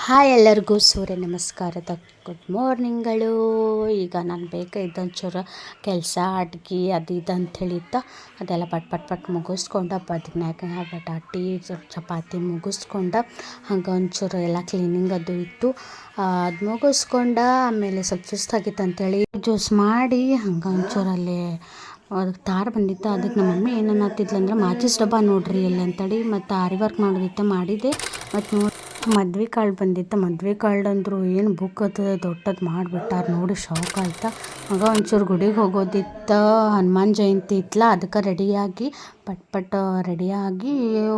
Hi ಎಲ್ಲರಿಗೂ ಸೂರ್ಯ ನಮಸ್ಕಾರದ good ಮಾರ್ನಿಂಗ್ಗಳು. ಈಗ ನಾನು ಬೇಗ ಇದ್ದಂಚೂರು ಕೆಲಸ ಅಡ್ಗೆ ಅದು ಇದು ಅಂಥೇಳಿತ್ತು, ಅದೆಲ್ಲ ಪಟ್ ಮುಗಿಸ್ಕೊಂಡು ಬದನೆಕಾಯಿ ಬಟಾಟಿ ಚಪಾತಿ ಮುಗಿಸ್ಕೊಂಡು ಹಂಗೆ ಒಂಚೂರು ಎಲ್ಲ ಕ್ಲೀನಿಂಗ್ ಅದು ಇತ್ತು. ಅದು ಮುಗಿಸ್ಕೊಂಡು ಆಮೇಲೆ ಸ್ವಲ್ಪ ಸುಸ್ತಾಗಿತ್ತು ಅಂಥೇಳಿ ಜ್ಯೂಸ್ ಮಾಡಿ ಹಂಗೆ ಒಂಚೂರಲ್ಲಿ ಅದಕ್ಕೆ ತಾರ ಬಂದಿತ್ತು. ಅದಕ್ಕೆ ನಮ್ಮ ಮಮ್ಮಿ ಏನನ್ನ ಹತ್ತಿದ್ಲು ಅಂದ್ರೆ ಮಾಚಿಸ್ ಡಬ್ಬ ನೋಡ್ರಿ ಎಲ್ಲಿ ಅಂತೇಳಿ ಮತ್ತು ಆರಿ ವರ್ಕ್ ಮಾಡೋದಿತ್ತು ಮಾಡಿದೆ. ಮತ್ತು ನೋಡಿ ಮದ್ವೆ ಕಾಳು ಬಂದಿತ್ತು. ಮದ್ವೆ ಕಾಳು ಅಂದರು ಏನು ಬುಕ್ ಆಗ್ತದೆ ದೊಡ್ಡದು ಮಾಡಿಬಿಟ್ಟಾರ ನೋಡಿ ಶಾಕ್ ಆಯ್ತಾ. ಆಗ ಒಂಚೂರು ಗುಡಿಗೆ ಹೋಗೋದಿತ್ತು, ಹನುಮಾನ್ ಜಯಂತಿ ಇತ್ತಲ್ಲ, ಅದಕ್ಕೆ ರೆಡಿಯಾಗಿ ಪಟ್ ರೆಡಿಯಾಗಿ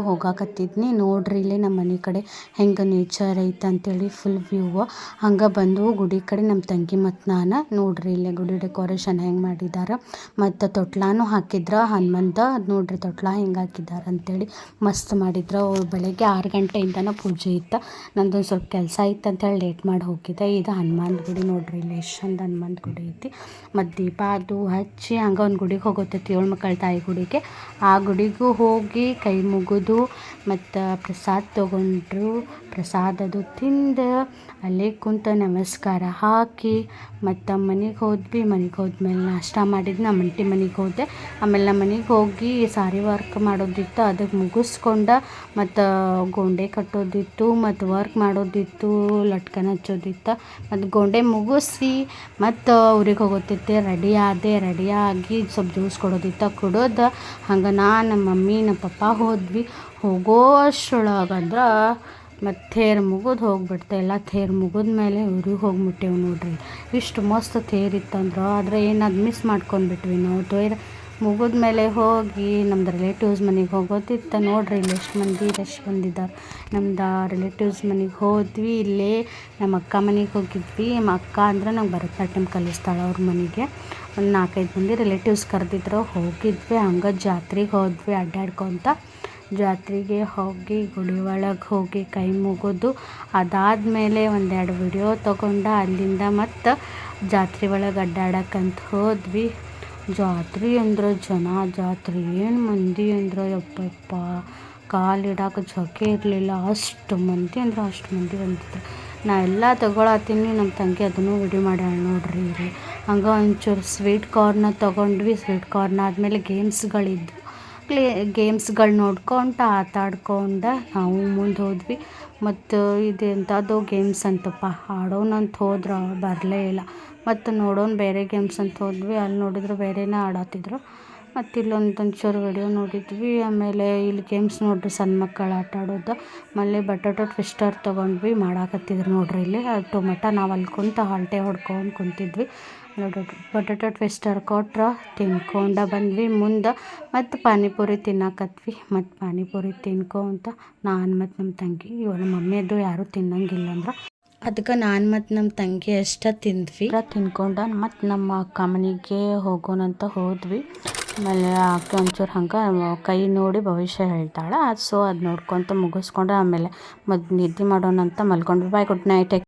ಹೋಗಾಕತ್ತಿದ್ನಿ. ನೋಡ್ರಿ ಇಲ್ಲಿ ನಮ್ಮ ಮನೆ ಕಡೆ ಹೆಂಗೆ ನೇಚರ್ ಐತೆ ಅಂತೇಳಿ ಫುಲ್ ವ್ಯೂ. ಹಂಗೆ ಬಂದು ಗುಡಿ ಕಡೆ ನಮ್ಮ ತಂಗಿ ಮತ್ತು ನಾನು ನೋಡ್ರಿ ಇಲ್ಲೇ ಗುಡಿ ಡೆಕೋರೇಷನ್ ಹೆಂಗೆ ಮಾಡಿದ್ದಾರೆ. ಮತ್ತು ತೊಟ್ಲಾನು ಹಾಕಿದ್ರು ಹನುಮಂತ, ಅದು ನೋಡ್ರಿ ತೊಟ್ಲ ಹೆಂಗೆ ಹಾಕಿದ್ದಾರೆ ಅಂತೇಳಿ ಮಸ್ತ್ ಮಾಡಿದ್ರು. ಬೆಳಗ್ಗೆ 6 ಗಂಟೆಯಿಂದನೂ ಪೂಜೆ ಇತ್ತು. ನಂದೊಂದು ಸ್ವಲ್ಪ ಕೆಲಸ ಇತ್ತು ಅಂತೇಳಿ ಲೇಟ್ ಮಾಡಿ ಹೋಗಿದ್ದೆ. ಇದು ಹನುಮಾನ್ ಗುಡಿ ನೋಡ್ರಿ, ಇಲ್ಲಿ ಎಷ್ಟು ಚಂದ ಹನುಮಾನ್ ಗುಡಿ ಐತಿ. ಮತ್ತು ದೀಪ ಅದು ಹಚ್ಚಿ ಹಂಗೆ ಒಂದು ಗುಡಿಗೆ ಹೋಗೋತೈತಿ, 7 ಮಕ್ಕಳ ತಾಯಿ ಗುಡಿಗೆ. ಆ ಗುಡಿಗೂ ಹೋಗಿ ಕೈ ಮುಗಿದು ಮತ್ತು ಪ್ರಸಾದ ತೊಗೊಂಡ್ರು. ಪ್ರಸಾದ ಅದು ತಿಂದು ಅಲ್ಲೇ ಕುಂತು ನಮಸ್ಕಾರ ಹಾಕಿ ಮತ್ತು ಮನೆಗೆ ಹೋದ್ವಿ. ಮನೆಗೆ ಹೋದ್ಮೇಲೆ ನಾಷ್ಟ ಮಾಡಿದ್ದು ನಮ್ಮ ಆಂಟಿ ಮನೆಗೆ ಹೋದೆ. ಆಮೇಲೆ ನಮ್ಮ ಮನೆಗೆ ಹೋಗಿ ಸಾರಿ ವರ್ಕ್ ಮಾಡೋದಿತ್ತು, ಅದಕ್ಕೆ ಮುಗಿಸ್ಕೊಂಡು ಮತ್ತು ಗೋಂಡೆ ಕಟ್ಟೋದಿತ್ತು ಮತ್ತು ವರ್ಕ್ ಮಾಡೋದಿತ್ತು, ಲಟ್ಕನ್ ಹಚ್ಚೋದಿತ್ತು. ಮತ್ತು ಗೋಂಡೆ ಮುಗಿಸಿ ಮತ್ತು ಊರಿಗೆ ಹೋಗೋತಿದ್ದೆ. ರೆಡಿಯಾಗಿ ಸ್ವಲ್ಪ ಜ್ಯೂಸ್ ಕೊಡೋದಿತ್ತು, ಕುಡೋದು ಹಂಗೆ ನಾನು ನಮ್ಮ ಮಮ್ಮಿ ನಮ್ಮ ಪಪ್ಪ ಹೋದ್ವಿ. ಹೋಗೋ ಅಷ್ಟರೊಳಗಂದ್ರೆ ಮತ್ತು ತೇರು ಮುಗಿದು ಹೋಗ್ಬಿಡ್ತೆ. ಎಲ್ಲ ತೇರು ಮುಗಿದ್ಮೇಲೆ ಊರಿಗೆ ಹೋಗ್ಬಿಟ್ಟೇವು ನೋಡ್ರಿ. ಇಷ್ಟು ಮಸ್ತ್ ತೇರಿತ್ತಂದ್ರೆ, ಆದರೆ ಏನು ಅದು ಮಿಸ್ ಮಾಡ್ಕೊಂಡ್ಬಿಟ್ವಿ ನಾವು. ತೇರು ಮುಗಿದ್ಮೇಲೆ ಹೋಗಿ ನಮ್ದು ರಿಲೇಟಿವ್ಸ್ ಮನೆಗೆ ಹೋಗೋದಿತ್ತು. ನೋಡ್ರಿ ಇಲ್ಲಿ ಎಷ್ಟು ಮಂದಿ ರಶ್ ಬಂದಿದ್ದಾರೆ. ನಮ್ದು ರಿಲೇಟಿವ್ಸ್ ಮನೆಗೆ ಹೋದ್ವಿ. ಇಲ್ಲೇ ನಮ್ಮ ಅಕ್ಕ ಮನೆಗೆ ಹೋಗಿದ್ವಿ. ನಮ್ಮ ಅಕ್ಕ ಅಂದ್ರೆ ನಂಗೆ ಭರತನಾಟ್ಯಂ ಕಲಿಸ್ತಾಳೆ. ಅವ್ರ ಮನೆಗೆ ಒಂದು 4-5 ಮಂದಿ ರಿಲೇಟಿವ್ಸ್ ಕರೆದಿದ್ರು, ಹೋಗಿದ್ವಿ. ಹಂಗೆ ಜಾತ್ರೆಗೆ ಹೋದ್ವಿ ಅಡ್ಡಾಡ್ಕೊತ. ಜಾತ್ರೆಗೆ ಹೋಗಿ ಗುಡಿ ಒಳಗೆ ಹೋಗಿ ಕೈ ಮುಗಿದು ಅದಾದಮೇಲೆ ಒಂದೆರಡು ವಿಡಿಯೋ ತೊಗೊಂಡು ಅಲ್ಲಿಂದ ಮತ್ತು ಜಾತ್ರೆ ಒಳಗೆ ಅಡ್ಡಾಡಕ್ಕಂತ ಹೋದ್ವಿ. ಜಾತ್ರೆ ಅಂದ್ರೆ ಜಾತ್ರೆ ಏನು ಮಂದಿ ಅಂದ್ರೆ ಯಪ್ಪಪ್ಪ ಕಾಲಿಡಾಕ ಜಾಗ ಇರಲಿಲ್ಲ. ಅಷ್ಟು ಮಂದಿ ಅಂದ್ರೆ ಅಷ್ಟು ಮಂದಿ ಬಂದಿದ್ರು. ನಾ ಎಲ್ಲ ತೊಗೊಳತ್ತೀನಿ, ನಮ್ಮ ತಂಗಿ ಅದನ್ನು ವಿಡಿಯೋ ಮಾಡ್ಯಾಳ ನೋಡ್ರಿ ಇಲ್ಲಿ. ಹಂಗೆ ಒಂಚೂರು ಸ್ವೀಟ್ ಕಾರ್ನ ತೊಗೊಂಡ್ವಿ. ಸ್ವೀಟ್ ಕಾರ್ನ್ ಆದಮೇಲೆ ಗೇಮ್ಸ್ಗಳಿದ್ವು. ಗೇಮ್ಸ್ಗಳು ನೋಡ್ಕೊಂಡು ಆಟಾಡ್ಕೊಂಡು ನಾವು ಮುಂದೆ ಹೋದ್ವಿ. ಮತ್ತು ಇದೆಂಥದ್ದು ಗೇಮ್ಸ್ ಅಂತಪ್ಪ ಆಡೋಣಂತ ಹೋದ್ರೆ ಬರಲೇ ಇಲ್ಲ. ಮತ್ತು ನೋಡೋಣ ಬೇರೆ ಗೇಮ್ಸ್ ಅಂತ ಹೋದ್ವಿ. ಅಲ್ಲಿ ನೋಡಿದ್ರೆ ಬೇರೆನೇ ಆಡತ್ತಿದ್ರು. ಮತ್ತು ಇಲ್ಲೊಂದೊಂಚೂರು ವಿಡಿಯೋ ನೋಡಿದ್ವಿ. ಆಮೇಲೆ ಇಲ್ಲಿ ಗೇಮ್ಸ್ ನೋಡ್ರಿ, ಸಣ್ಣ ಮಕ್ಕಳು ಆಟ ಆಡೋದು. ಆಮೇಲೆ ಬಟಾಟೋ ಟ್ವಿಸ್ಟರ್ ತೊಗೊಂಡ್ವಿ, ಮಾಡಾಕತ್ತಿದ್ರು ನೋಡ್ರಿ ಇಲ್ಲಿ. ಅದು ಮಟ ನಾವು ಅಲ್ಲಿ ಕುಂತು ಹಾಲ್ಟೆ ಹೊಡ್ಕೊಂಡು ಕುಂತಿದ್ವಿ. ಬಟಾಟೋ ಟ್ವಿಸ್ಟರ್ ಕೊಟ್ರೆ ತಿನ್ಕೊಂಡು ಬಂದ್ವಿ ಮುಂದೆ. ಮತ್ತು ಪಾನಿಪುರಿ ತಿನ್ನಕತ್ವಿ. ಮತ್ತು ಪಾನಿಪುರಿ ತಿನ್ಕೊಂತ ನಾನು ಮತ್ತು ನಮ್ಮ ತಂಗಿ, ಇವಾಗ ನಮ್ಮ ಮಮ್ಮಿಯದು ಯಾರೂ ತಿನ್ನಂಗಿಲ್ಲ ಅಂದ್ರೆ ಅದಕ್ಕೆ ನಾನು ಮತ್ತು ನಮ್ಮ ತಂಗಿ ಅಷ್ಟೇ ತಿಂದ್ವಿ. ತಿನ್ಕೊಂಡು ಮತ್ತು ನಮ್ಮ ಅಕ್ಕ ಮನೆಗೆ ಹೋಗೋಣಂತ ಹೋದ್ವಿ. ಆಮೇಲೆ ಆಕೆ ಒಂಚೂರು ಹಂಗೆ ಕೈ ನೋಡಿ ಭವಿಷ್ಯ ಹೇಳ್ತಾಳೆ. ಅದು ನೋಡ್ಕೊತ ಮುಗಿಸ್ಕೊಂಡು ಆಮೇಲೆ ನಿದ್ದೆ ಮಾಡೋಣಂತ ಮಲ್ಕೊಂಡ್ವಿ. ಬಾಯ್, ಗುಡ್ ನೈಟ್.